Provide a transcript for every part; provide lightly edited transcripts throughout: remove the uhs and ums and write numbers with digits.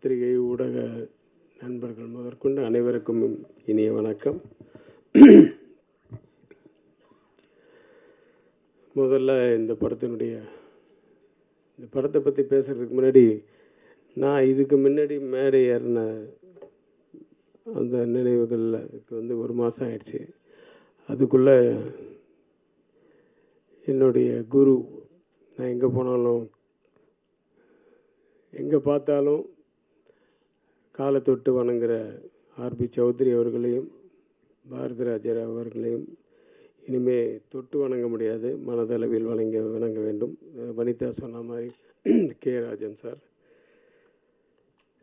பத்திரிகை ஊடக நண்பர்கள் முதற்கொண்டு அனைவருக்கும் இனிய வணக்கம். முதல்ல இந்த படத்தை பற்றி பேசுகிறதுக்கு முன்னாடி நான் இதுக்கு முன்னாடி மேடை ஏறின அந்த நினைவுகளில் வந்து 1 மாதம் ஆயிடுச்சு. அதுக்குள்ளே என்னுடைய குரு, நான் எங்கே போனாலும் எங்கே பார்த்தாலும் காலை தொட்டு வணங்குற ஆர்பி சௌத்ரி அவர்களையும் பாரதிராஜர் அவர்களையும் இனிமே தொட்டு வணங்க முடியாது, மனதளவில் வணங்க வேண்டும். வனிதா சொன்ன மாதிரி கே ராஜன் சார்.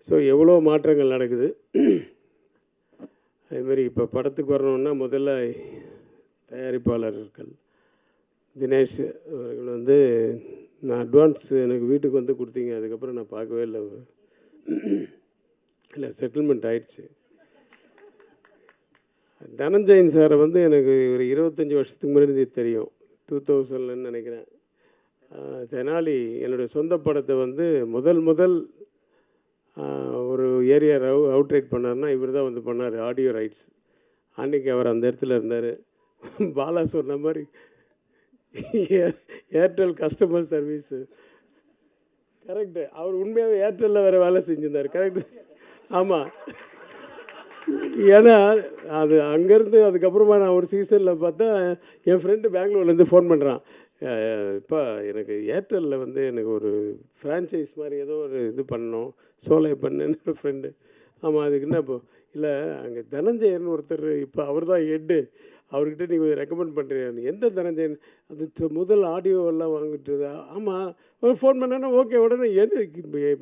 ஸோ எவ்வளோ மாற்றங்கள் நடக்குது. அதேமாதிரி இப்போ படத்துக்கு வரணுன்னா முதல்ல தயாரிப்பாளர்கள் தினேஷ் அவர்கள் வந்து நான் அட்வான்ஸ் எனக்கு வீட்டுக்கு வந்து கொடுத்தீங்க, அதுக்கப்புறம் நான் பார்க்கவே இல்லை செட்டில்மெண்ட் ஆயிடுச்சு. தனஞ்சயன் சாரை வந்து எனக்கு ஒரு 25 வருஷத்துக்கு முன்னாடி தெரியும், 2000ன்னு நினைக்கிறேன். தெனாலி என்னுடைய சொந்த படத்தை வந்து முதல் ஒரு ஏரியா அவுட்ரைட் பண்ணார்னா இவர் தான் வந்து பண்ணார், ஆடியோ ரைட்ஸ். அன்றைக்கி அவர் அந்த இடத்துல இருந்தார். பாலா சொன்ன மாதிரி ஏர்டெல் கஸ்டமர் சர்வீஸு கரெக்டு. அவர் உண்மையாகவே ஏர்டெல்லில் வேறு வேலை செஞ்சுருந்தார். கரெக்டு, ஆமாம். ஏன்னா அது அங்கேருந்து அதுக்கப்புறமா நான் ஒரு சீசனில் பார்த்தா என் ஃப்ரெண்டு பெங்களூர்லேருந்து ஃபோன் பண்ணுறான், இப்போ எனக்கு ஏர்டெல்லில் வந்து எனக்கு ஒரு ஃப்ரான்ச்சைஸ் மாதிரி ஏதோ ஒரு இது பண்ணணும், சோலை பண்ணுன்னு ஃப்ரெண்டு. ஆமாம், அதுக்கு என்ன இப்போ இல்லை அங்கே தனஞ்சயன் ஒருத்தர், இப்போ அவர் தான் ஹெட்டு, அவர்கிட்ட நீங்கள் கொஞ்சம் ரெக்கமெண்ட் பண்ணுறீங்க. எந்த தனஞ்சயன்? அது முதல் ஆடியோவெல்லாம் வாங்கிட்டு. ஆமாம், ஃபோன் பண்ணேன்னா ஓகே, உடனே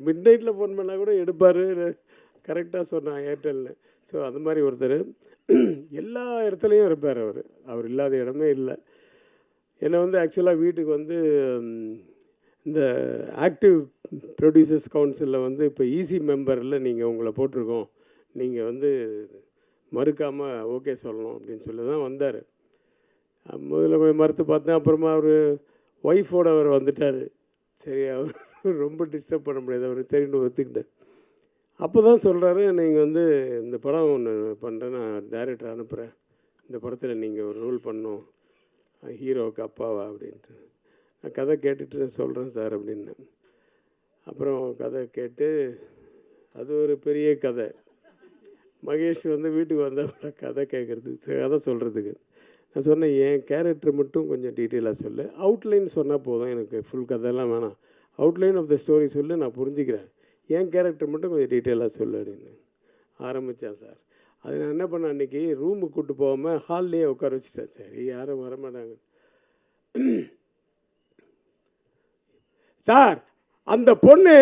மிட் நைட்டில் ஃபோன் பண்ணால் கூட எடுப்பார். கரெக்டாக சொன்னான் ஏர்டெல்னு. ஸோ அது மாதிரி ஒருத்தர் எல்லா இடத்துலையும் இருப்பார். அவர் இல்லாத இடமே இல்லை. என்னை வந்து ஆக்சுவலாக வீட்டுக்கு வந்து இந்த ஆக்டிவ் ப்ரொடியூசர்ஸ் கவுன்சிலில் வந்து இப்போ ஈசி மெம்பரில் நீங்கள் உங்களை போட்டிருக்கோம், நீங்கள் வந்து மறுக்காமல் ஓகே சொல்லணும் அப்படின்னு சொல்லி தான் வந்தார். முதல்ல போய் மறுத்து பார்த்தேன். அப்புறமா அவர் ஒய்ஃபோடு அவர் வந்துட்டார். சரி, அவர் ரொம்ப டிஸ்டர்ப் பண்ண முடியாது, அவர் தெரிந்து ஒத்துக்கிட்டேன். அப்போ தான் சொல்கிறாரு, நீங்கள் வந்து இந்த படம் ஒன்று பண்ணுறேன், நான் டைரக்டர் அனுப்புகிறேன், இந்த படத்தில் நீங்கள் ஒரு ரோல் பண்ணணும், ஹீரோவுக்கு அப்பாவா அப்படின்ட்டு. நான் கதை கேட்டுட்டு சொல்கிறேன் சார் அப்படின்னு. அப்புறம் கதை கேட்டு அது ஒரு பெரிய கதை. மகேஷ் வந்து வீட்டுக்கு வந்தால் கதை கேட்குறதுக்கு, கதை சொல்கிறதுக்கு நான் சொன்னேன், என் கேரக்டர் மட்டும் கொஞ்சம் டீட்டெயிலாக சொல்லு, அவுட்லைன் சொன்னால் போதும், எனக்கு ஃபுல் கதையெல்லாம் வேணாம், அவுட்லைன் ஆஃப் த ஸ்டோரி சொல்லு, நான் புரிஞ்சுக்கிறேன், என் கேரக்டர் மட்டும் கொஞ்சம் டீட்டெயிலாக சொல்லு அப்படின்னு ஆரம்பித்தான் சார். அது நான் என்ன பண்ணேன், அன்றைக்கி ரூமுக்கு கூப்பிட்டு போகாமல் ஹால்லேயே உட்கார வச்சுட்டேன். சரி, யாரும் வரமாட்டாங்க. சார், அந்த பொண்ணு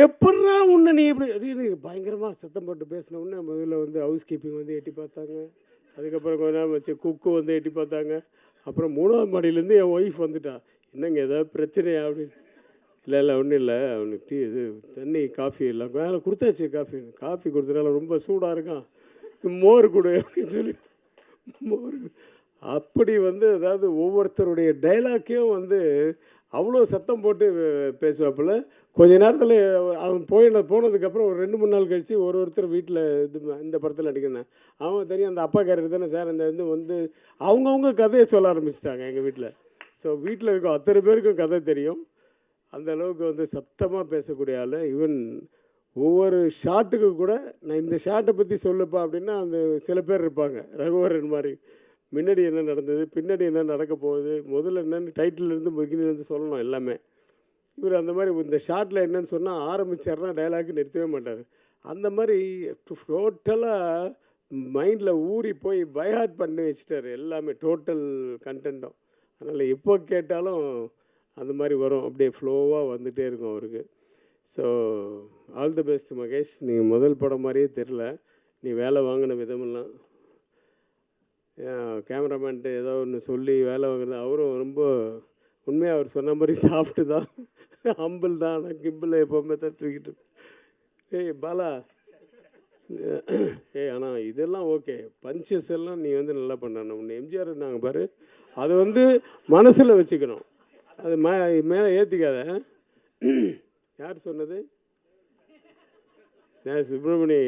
எப்படா உன்னை நீ இப்படி பயங்கரமாக சத்தம் போட்டு பேசின உடனே முதல்ல வந்து ஹவுஸ் கீப்பிங் வந்து எட்டி பார்த்தாங்க, அதுக்கப்புறம் கொஞ்ச நேரம் வச்சு குக்கு வந்து எட்டி பார்த்தாங்க, அப்புறம் 3ஆவது மாடியிலேருந்து என் ஒய்ஃப் வந்துட்டா, என்னங்க ஏதாவது பிரச்சனையா அப்படின்னு. இல்லை ஒன்றும் இல்லை, அவனுக்கு இது தண்ணி காஃபி இல்லை வேலை கொடுத்தாச்சு, காஃபி கொடுத்தனால ரொம்ப சூடாக இருக்கான், மோர் கொடு அப்படின்னு சொல்லி மோர். அப்படி வந்து அதாவது ஒவ்வொருத்தருடைய டைலாக்கையும் வந்து அவ்வளோ சத்தம் போட்டு பேசுவாப்புல. கொஞ்ச நேரத்தில் அவன் போனதுக்கப்புறம் ஒரு 2-3 நாள் கழித்து ஒருத்தர் வீட்டில் இந்த படத்தில் நடிக்கிறேன், அவன் தெரியும் அந்த அப்பா கேரக்டர் தானே சார், அந்த இது வந்து அவங்கவுங்க கதையை சொல்ல ஆரம்பிச்சிட்டாங்க எங்கள் வீட்டில். ஸோ வீட்டில் இருக்க அத்தனை பேருக்கும் கதை தெரியும். அந்த அளவுக்கு வந்து சத்தமாக பேசக்கூடிய ஆள். ஈவன் ஒவ்வொரு ஷாட்டுக்கு கூட நான் இந்த ஷாட்டை பற்றி சொல்லுப்பா அப்படின்னா அந்த சில பேர் இருப்பாங்க, ரகுவரன் மாதிரி, முன்னாடி என்ன நடந்தது, பின்னாடி என்ன நடக்க போகுது, முதல்ல என்னென்னு டைட்டிலேருந்து பிகினிலேருந்து சொல்லணும் எல்லாமே. இவர் அந்த மாதிரி இந்த ஷாட்டில் என்னன்னு சொன்னால் ஆரம்பிச்சார்னா டைலாக்கு நிறுத்தவே மாட்டார். அந்த மாதிரி டோட்டலாக மைண்டில் ஊறி போய் பைஹார்ட் பண்ணி வச்சுட்டார் எல்லாமே, டோட்டல் கண்டென்ட்டும். அதனால் எப்போ கேட்டாலும் அந்த மாதிரி வரும், அப்படியே ஃப்ளோவாக வந்துகிட்டே இருக்கும் அவருக்கு. So all the best Mahesh. நீங்கள் முதல் படம் மாதிரியே தெரில, நீ வேலை வாங்கின விதமெல்லாம். கேமராமேன்ட்டு ஏதோ ஒன்று சொல்லி வேலை வாங்குறது, அவரும் ரொம்ப உண்மையாக அவர் சொன்ன மாதிரி சாப்பிட்டு தான் ஹம்பிள் தான், ஆனால் கிம்பிள் எப்போவுமே தான் தூக்கிட்டு. ஏய் பாலா, ஆனால் இதெல்லாம் ஓகே, பஞ்சஸ் எல்லாம் நீ வந்து நல்லா பண்ணணும், உன்னை எம்ஜிஆர் நாங்கள் பாரு, அதை வந்து மனசில் வச்சுக்கணும், அது மேலே ஏற்றிக்காத. யார் சொன்னது? சுப்பிரமணி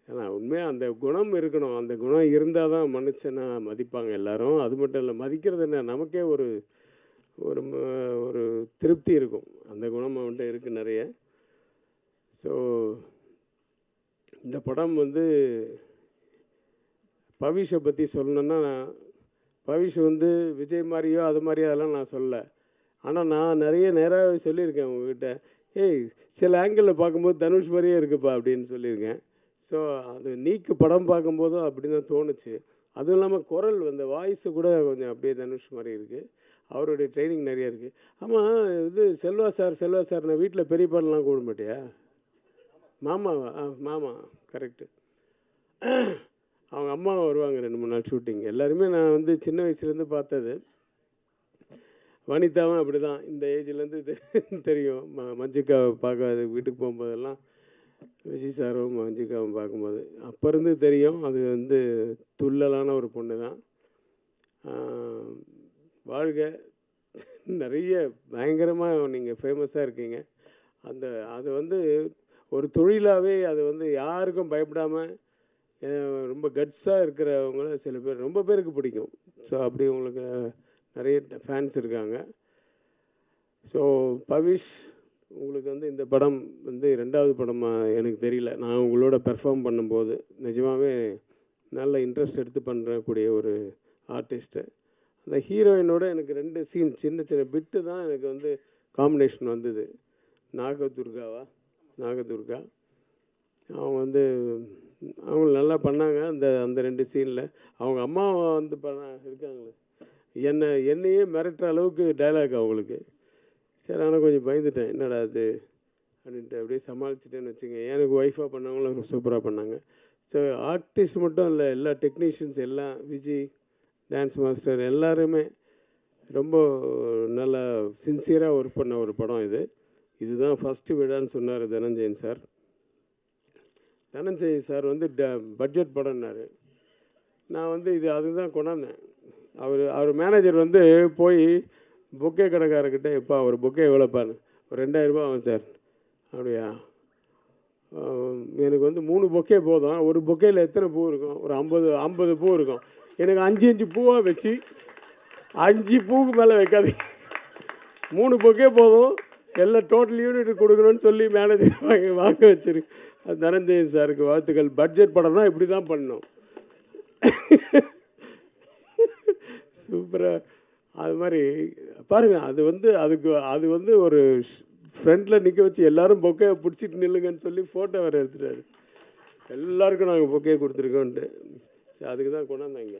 ஆனால் உண்மையாக அந்த குணம் இருக்கணும். அந்த குணம் இருந்தால் தான் மனுஷனை மதிப்பாங்க எல்லாரும். அது மட்டும் இல்லை, மதிக்கிறது என்ன, நமக்கே ஒரு ஒரு ஒரு திருப்தி இருக்கும். அந்த குணம் அவன்கிட்ட இருக்குது நிறைய. ஸோ இந்த படம் வந்து பவிஷை பற்றி சொல்லணுன்னா, பவிஷ் வந்து விஜய் மாதிரியோ அது மாதிரியோ அதெல்லாம் நான் சொல்லலை. ஆனால் நான் நிறைய நேராக சொல்லியிருக்கேன் உங்ககிட்ட, ஏய் சில ஆங்கிளில் பார்க்கும்போது தனுஷ் மாதிரியே இருக்குப்பா அப்படின்னு சொல்லியிருக்கேன். ஸோ அது நீக்கு படம் பார்க்கும்போதும் அப்படி தான் தோணுச்சு. அதுவும் இல்லாமல் குரல் அந்த வாய்ஸு கூட கொஞ்சம் அப்படியே தனுஷ் மாதிரி இருக்குது. அவருடைய ட்ரைனிங் நிறைய இருக்குது. ஆமாம், இது செல்வா சார் நான் வீட்டில் பெரியப்பாலாம் கூப்பிட மாட்டியா? மாமாவா? மாமா, கரெக்டு. அவங்க அம்மா வருவாங்க 2-3 நாள் ஷூட்டிங். எல்லாருமே நான் வந்து சின்ன வயசுலேருந்து பார்த்தது. வனிதாவும் அப்படி தான், இந்த ஏஜ்லேருந்து தெரியும். மஞ்சிகாவை பார்க்க வீட்டுக்கு போகும்போதெல்லாம் விஜய் சாரும் மஞ்சிகாவும் பார்க்கும்போது அப்போ இருந்து தெரியும். அது வந்து துள்ளலான ஒரு பொண்ணு தான். வாழ்க, நிறைய பயங்கரமாக நீங்கள் ஃபேமஸாக இருக்கீங்க. அது வந்து ஒரு தொழிலாகவே அது வந்து யாருக்கும் பயப்படாமல் ரொம்ப கட்ஸாக இருக்கிறவங்கள சில பேர், ரொம்ப பேருக்கு பிடிக்கும். ஸோ அப்படி உங்களுக்கு நிறைய ஃபேன்ஸ் இருக்காங்க. ஸோ பவிஷ், உங்களுக்கு வந்து இந்த படம் வந்து 2வது படமாக எனக்கு தெரியல. நான் உங்களோட பெர்ஃபார்ம் பண்ணும்போது நிஜமாகவே நல்ல இன்ட்ரெஸ்ட் எடுத்து பண்ணுறக்கூடிய ஒரு ஆர்டிஸ்ட்டு. அந்த ஹீரோயினோட எனக்கு 2 சீன் சின்ன சின்ன பிட்டு தான் எனக்கு வந்து காம்பினேஷன் வந்தது. நாகதுர்கா அவங்க வந்து அவங்க நல்லா பண்ணாங்க. அந்த 2 சீனில் அவங்க அம்மா வந்து இருக்காங்களே, என்னையே மிரட்டுற அளவுக்கு டைலாக் அவங்களுக்கு. சரி, ஆனால் கொஞ்சம் பயந்துட்டேன், என்னடா அது அப்படின்ட்டு அப்படியே சமாளிச்சுட்டேன்னு வச்சுங்க. எனக்கு ஒய்ஃபாக பண்ணவங்களும் சூப்பராக பண்ணாங்க. ஸோ ஆர்டிஸ்ட் மட்டும் இல்லை, எல்லா டெக்னீஷியன்ஸ் எல்லாம், விஜய் டான்ஸ் மாஸ்டர் எல்லாருமே ரொம்ப நல்லா சின்சியராக ஒர்க் பண்ண ஒரு படம் இது. இதுதான் ஃபஸ்ட்டு விடான்னு சொன்னார் தனஞ்சயன் சார். தனஞ்சயன் சார் வந்து பட்ஜெட் படம்னாரு. நான் வந்து அதுதான் கொண்டாந்தேன். அவர் மேனேஜர் வந்து போய் பொக்கே கடைக்காரர்கிட்ட, எப்பா ஒரு பொக்கே எவ்வளோப்பான்னு, ஒரு 2000 ரூபா ஆகும் சார். அப்படியா, எனக்கு வந்து 3 பொக்கே போதும். ஒரு பொக்கேயில் எத்தனை பூ இருக்கும்? ஒரு 50 பூ இருக்கும். எனக்கு 5 பூவாக வச்சு 5 பூவுக்கு மேலே வைக்காதீங்க, 3 பொக்கே போதும், எல்லாம் டோட்டல் யூனிட் கொடுக்கணும்னு சொல்லி மேனேஜர் வாங்க வச்சிருக்கு. தனஞ்சயன் சாருக்கு வாழ்த்துக்கள். பட்ஜெட் படம்னா இப்படி தான் பண்ணணும். சூப்பராக அது மாதிரி பாருங்கள். அது வந்து ஒரு ஃப்ரண்டில் நிற்க வச்சு எல்லாரும் பொக்கே பிடிச்சிட்டு நில்லுங்கன்னு சொல்லி ஃபோட்டோ வேறு எடுத்துட்டாரு. எல்லாருக்கும் நாங்கள் பொக்கே கொடுத்துருக்கோன்ட்டு. அதுக்கு தான் கொண்டாந்தாங்க.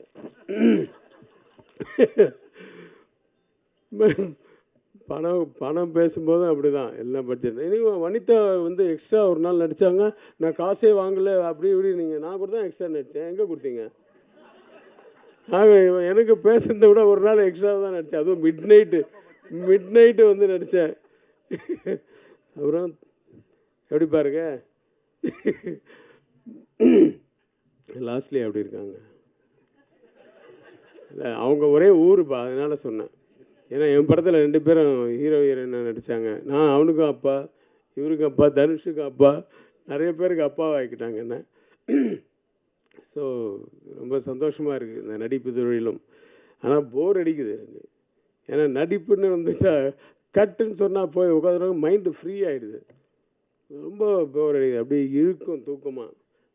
பணம் பேசும்போதும் அப்படி தான் எல்லாம் பட்ஜெட். இனியும் வனிதா வந்து எக்ஸ்ட்ரா ஒரு நாள் நடித்தாங்க. நான் காசே வாங்கலை அப்படி இப்படி. நான் கூட தான் எக்ஸ்ட்ரா நடித்தேன். எங்கே கொடுத்தீங்க? எனக்கு பேசுறதை விட ஒரு நாள் எக்ஸ்ட்ரா தான் நடித்தேன். அதுவும் மிட் நைட்டு வந்து நடித்தேன். அப்புறம் எப்படி பாருங்க, லாஸ்ட்லி அப்படி இருக்காங்க. இல்லை, அவங்க ஒரே ஊருப்பா, அதனால சொன்னேன். ஏன்னா என் படத்தில் 2 பேரும் ஹீரோயினாக நடித்தாங்க. நான் அவனுக்கும் அப்பா, இவருக்கும் அப்பா, தனுஷுக்கும் அப்பா, நிறைய பேருக்கு அப்பாவை ஆக்கிட்டாங்க என்ன. ஸோ ரொம்ப சந்தோஷமாக இருக்குது இந்த நடிப்பு தொழிலும். ஆனால் போர் அடிக்குது எனக்கு. ஏன்னா நடிப்புன்னு வந்துச்சா கட்டுன்னு சொன்னால் போய் உட்காந்துருவாங்க, மைண்டு ஃப்ரீ ஆகிடுது. ரொம்ப போர் அடிக்குது, அப்படியே இழுக்கும் தூக்கமாக.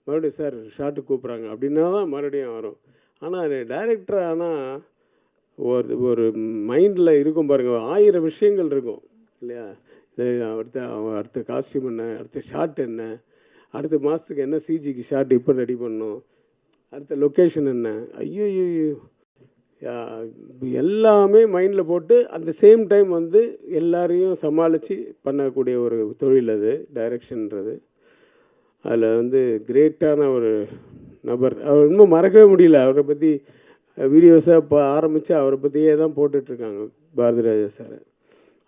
மறுபடியும் சார் ஷார்ட்டு கூப்பிட்றாங்க அப்படின்னா தான் மறுபடியும் வரும். ஆனால் டைரக்டர் ஆனால் ஒரு மைண்டில் இருக்கும் பாருங்கள், 1000 விஷயங்கள் இருக்கும் இல்லையா. அடுத்த காஸ்டியூம் என்ன, அடுத்த ஷார்ட் என்ன, அடுத்த மாதத்துக்கு என்ன சிஜிக்கு ஷார்ட் இப்போ ரெடி பண்ணணும், அடுத்த லொக்கேஷன் என்ன, ஐயோ எல்லாமே மைண்டில் போட்டு அந்த சேம் டைம் வந்து எல்லாரையும் சமாளித்து பண்ணக்கூடிய ஒரு தொழில் அது டைரக்ஷன்ன்றது. அதில் வந்து கிரேட்டான ஒரு நபர். அவர் இன்னும் மறக்கவே முடியல. அவரை பற்றி வீடியோஸாக இப்போ ஆரம்பித்து அவரை பற்றியே தான் போட்டுட்ருக்காங்க பாரதிராஜா சார்.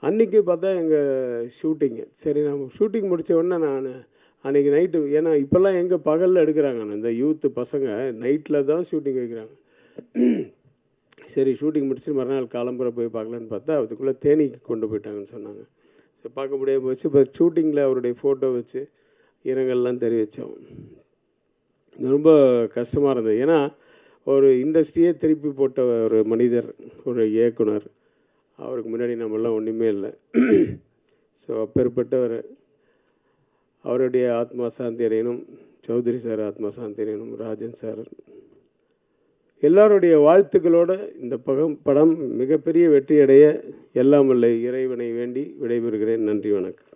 அன்றைக்கி பார்த்தா எங்கள் ஷூட்டிங்கு. சரி, நம்ம ஷூட்டிங் முடித்த உடனே நான் அன்றைக்கி நைட்டு, ஏன்னா இப்போல்லாம் எங்கே பகலில் எடுக்கிறாங்க, இந்த யூத்து பசங்க நைட்டில் தான் ஷூட்டிங் வைக்கிறாங்க. சரி, ஷூட்டிங் முடிச்சுட்டு மறுநாள் காலம்புரை போய் பார்க்கலான்னு பார்த்தா அதுக்குள்ளே தேனிக்கு கொண்டு போயிட்டாங்கன்னு சொன்னாங்க. பார்க்க முடியாமல் போச்சு. இப்போ ஷூட்டிங்கில் அவருடைய ஃபோட்டோ வச்சு இரங்கல்லாம் தெரிவித்தோம். ரொம்ப கஷ்டமாக இருந்தது. ஏன்னா ஒரு இண்டஸ்ட்ரியே திருப்பி போட்ட ஒரு மனிதர், ஒரு இயக்குனர். அவருக்கு முன்னாடி நம்மளாம் ஒன்றுமே இல்லை. ஸோ அப்பேற்பட்டவர், அவருடைய ஆத்மா சாந்தி அடையணும். சௌத்ரி சார் ஆத்மா சாந்தி அடையணும். ராஜன் சார் எல்லாருடைய வாழ்த்துக்களோடு இந்த படம் மிகப்பெரிய வெற்றியடைய எல்லாம் வல்ல இறைவனை வேண்டி விடைபெறுகிறேன். நன்றி, வணக்கம்.